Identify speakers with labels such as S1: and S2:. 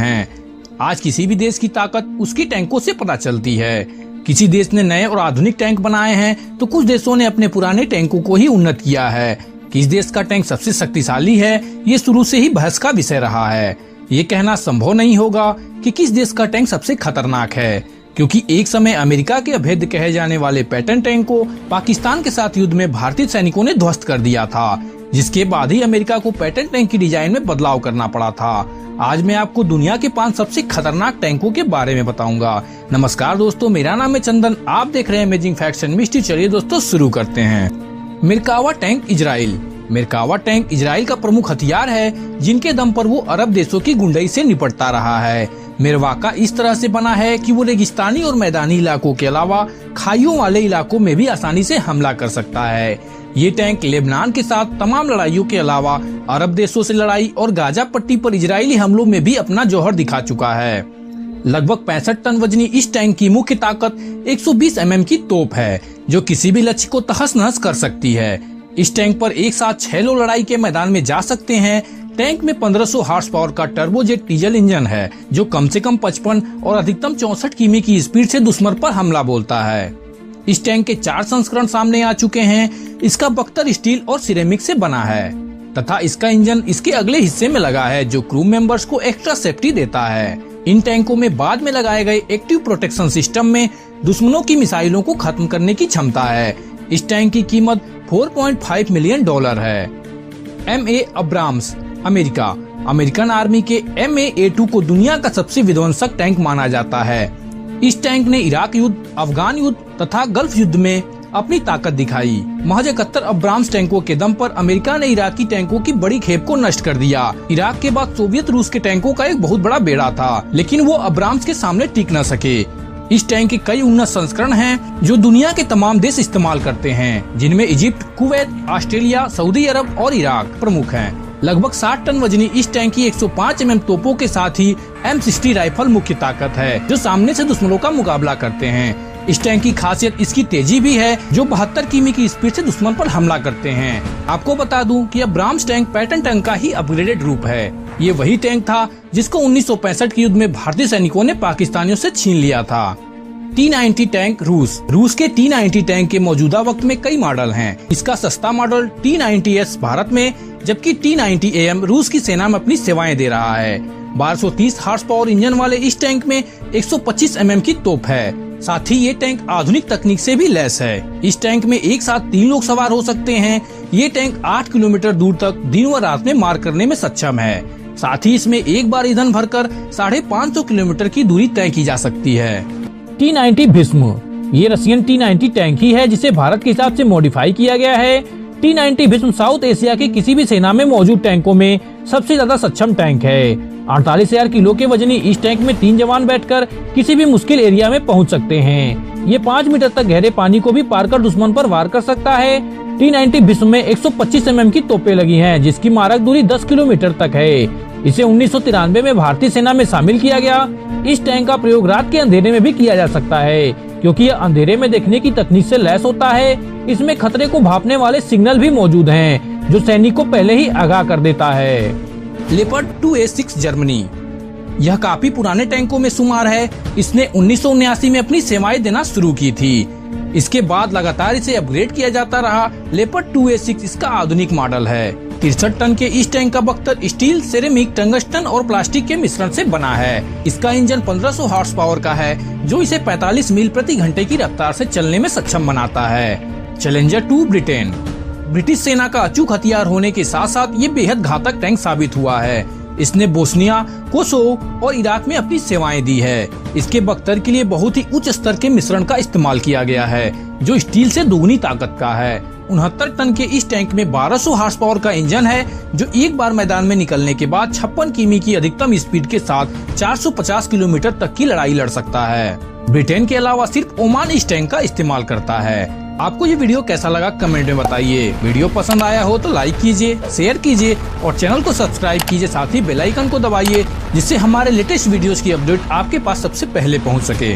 S1: हैं। आज किसी भी देश की ताकत उसकी टैंकों से पता चलती है। किसी देश ने नए और आधुनिक टैंक बनाए हैं तो कुछ देशों ने अपने पुराने टैंकों को ही उन्नत किया है। किस देश का टैंक सबसे शक्तिशाली है, ये शुरू से ही बहस का विषय रहा है। ये कहना संभव नहीं होगा कि किस देश का टैंक सबसे खतरनाक है, क्योंकि एक समय अमेरिका के अभेद्य कहे जाने वाले पैटर्न टैंक को पाकिस्तान के साथ युद्ध में भारतीय सैनिकों ने ध्वस्त कर दिया था, जिसके बाद ही अमेरिका को पैटर्न टैंक की डिजाइन में बदलाव करना पड़ा था। आज मैं आपको दुनिया के 5 सबसे खतरनाक टैंकों के बारे में बताऊंगा। नमस्कार दोस्तों, मेरा नाम है चंदन, आप देख रहे हैं अमेजिंग फैक्ट्स एंड मिस्ट्री। चलिए दोस्तों शुरू करते हैं। मिरकावा टैंक इजराइल। मिरकावा टैंक इजराइल का प्रमुख हथियार है, जिनके दम पर वो अरब देशों की गुंडाई से निपटता रहा है। मिरवाका इस तरह से बना है कि वो रेगिस्तानी और मैदानी इलाकों के अलावा खाइयों वाले इलाकों में भी आसानी से हमला कर सकता है। ये टैंक लेबनान के साथ तमाम लड़ाइयों के अलावा अरब देशों से लड़ाई और गाजा पट्टी पर इजरायली हमलों में भी अपना जौहर दिखा चुका है। लगभग 65 टन वजनी इस टैंक की मुख्य ताकत 120 mm की तोप है, जो किसी भी लक्ष्य को तहस नहस कर सकती है। इस टैंक पर एक साथ 6 लोग लड़ाई के मैदान में जा सकते हैं। टैंक में 1500 हॉर्स पावर का टर्बोजेट डीजल इंजन है, जो कम से कम 55 और अधिकतम 64 किमी की स्पीड से दुश्मन पर हमला बोलता है। इस टैंक के 4 संस्करण सामने आ चुके हैं। इसका बख्तर स्टील और सिरेमिक से बना है तथा इसका इंजन इसके अगले हिस्से में लगा है, जो क्रू मेंबर्स को एक्स्ट्रा सेफ्टी देता है। इन टैंकों में बाद में लगाए गए एक्टिव प्रोटेक्शन सिस्टम में दुश्मनों की मिसाइलों को खत्म करने की क्षमता है। इस टैंक की कीमत $4.5 मिलियन है। MA Abrams. America. American army के MA-A2 को दुनिया का सबसे विध्वंसक टैंक माना जाता है। इस टैंक ने इराक युद्ध, अफगान युद्ध तथा गल्फ युद्ध में अपनी ताकत दिखाई। महज 71 अब्राम्स टैंकों के दम पर अमेरिका ने इराकी टैंकों की बड़ी खेप को नष्ट कर दिया। इराक के बाद सोवियत रूस के टैंकों का एक बहुत बड़ा बेड़ा था, लेकिन वो अब्राम्स के सामने टिक न सके। इस टैंक के कई उन्नत संस्करण हैं, जो दुनिया के तमाम देश इस्तेमाल करते हैं, जिनमें इजिप्ट, कुवैत, ऑस्ट्रेलिया, सऊदी अरब और इराक प्रमुख हैं। लगभग 60 टन वजनी इस टैंक की 105 mm तोपों के साथ ही M60 राइफल मुख्य ताकत है, जो सामने से दुश्मनों का मुकाबला करते हैं। इस टैंक की खासियत इसकी तेजी भी है, जो 72 किमी की स्पीड से दुश्मन पर हमला करते हैं। आपको बता दूं कि अब्राम्स टैंक पैटर्न टैंक का ही अपग्रेडेड रूप है। ये वही टैंक था जिसको 1965 के युद्ध में भारतीय सैनिकों ने पाकिस्तानियों से छीन लिया था। T-90 tank. रूस के T-90 टैंक के मौजूदा वक्त में कई मॉडल हैं। इसका सस्ता मॉडल T-90S भारत में, जबकि T-90AM रूस की सेना में अपनी सेवाएं दे रहा है। 1230 हॉर्स पावर इंजन वाले इस टैंक में 125 mm की तोप है। साथ ही ये टैंक आधुनिक तकनीक से भी लैस है। इस टैंक में एक साथ 3 लोग सवार हो सकते हैं। ये टैंक 8 किलोमीटर दूर तक दिन व रात में मार करने में सक्षम है। साथ ही इसमें एक बार ईंधन भरकर 550 किलोमीटर की दूरी तय की जा सकती है। T-90 भीष्म। ये रशियन T-90 टैंक ही है, जिसे भारत के हिसाब से मॉडिफाई किया गया है। T-90 भीष्म साउथ एशिया के किसी भी सेना में मौजूद टैंकों में सबसे ज्यादा सक्षम टैंक है। 48,000 किलो के वजनी इस टैंक में 3 जवान बैठकर किसी भी मुश्किल एरिया में पहुंच सकते हैं। ये 5 मीटर तक गहरे पानी को भी पार कर दुश्मन पर वार कर सकता है। T-90 भीष्म में 125 mm की तोपें लगी हैं, जिसकी मारक दूरी 10 किलोमीटर तक है। इसे 1993 में भारतीय सेना में शामिल किया गया। इस टैंक का प्रयोग रात के अंधेरे में भी किया जा सकता है, क्योंकि यह अंधेरे में देखने की तकनीक से लैस होता है। इसमें खतरे को भांपने वाले सिग्नल भी मौजूद हैं, जो सैनिक को पहले ही आगाह कर देता है। Leopard 2A6 Germany. यह काफी पुराने टैंकों में शुमार है। इसने 1979 में अपनी सेवाएं देना शुरू की थी। इसके बाद लगातार इसे अपग्रेड किया जाता रहा। लेपर्ड 2A6 इसका आधुनिक मॉडल है। 63 टन के इस टैंक का बख्तर स्टील, सिरेमिक, टंगस्टन और प्लास्टिक के मिश्रण से बना है। इसका इंजन 1500 हॉर्स पावर का है, जो इसे 45 मील प्रति घंटे की रफ्तार से चलने में सक्षम बनाता है। Challenger 2 Britain. ब्रिटिश सेना का अचूक हथियार होने के साथ साथ ये बेहद घातक टैंक साबित हुआ है। इसने बोस्निया, कोसोवो और इराक में अपनी सेवाएं दी है। इसके बख्तर के लिए बहुत ही उच्च स्तर के मिश्रण का इस्तेमाल किया गया है, जो स्टील से दोगुनी ताकत का है। 69 टन के इस टैंक में 1200 हॉर्स पावर का इंजन है, जो एक बार मैदान में निकलने के बाद 56 किमी की अधिकतम स्पीड के साथ 450 किलोमीटर तक की लड़ाई लड़ सकता है। ब्रिटेन के अलावा सिर्फ ओमान इस टैंक का इस्तेमाल करता है। आपको ये वीडियो कैसा लगा कमेंट में बताइए। वीडियो पसंद आया हो तो लाइक कीजिए, शेयर कीजिए और चैनल को सब्सक्राइब कीजिए। साथ ही बेल आइकन को दबाइए, जिससे हमारे लेटेस्ट वीडियोस की अपडेट आपके पास सबसे पहले पहुंच सके।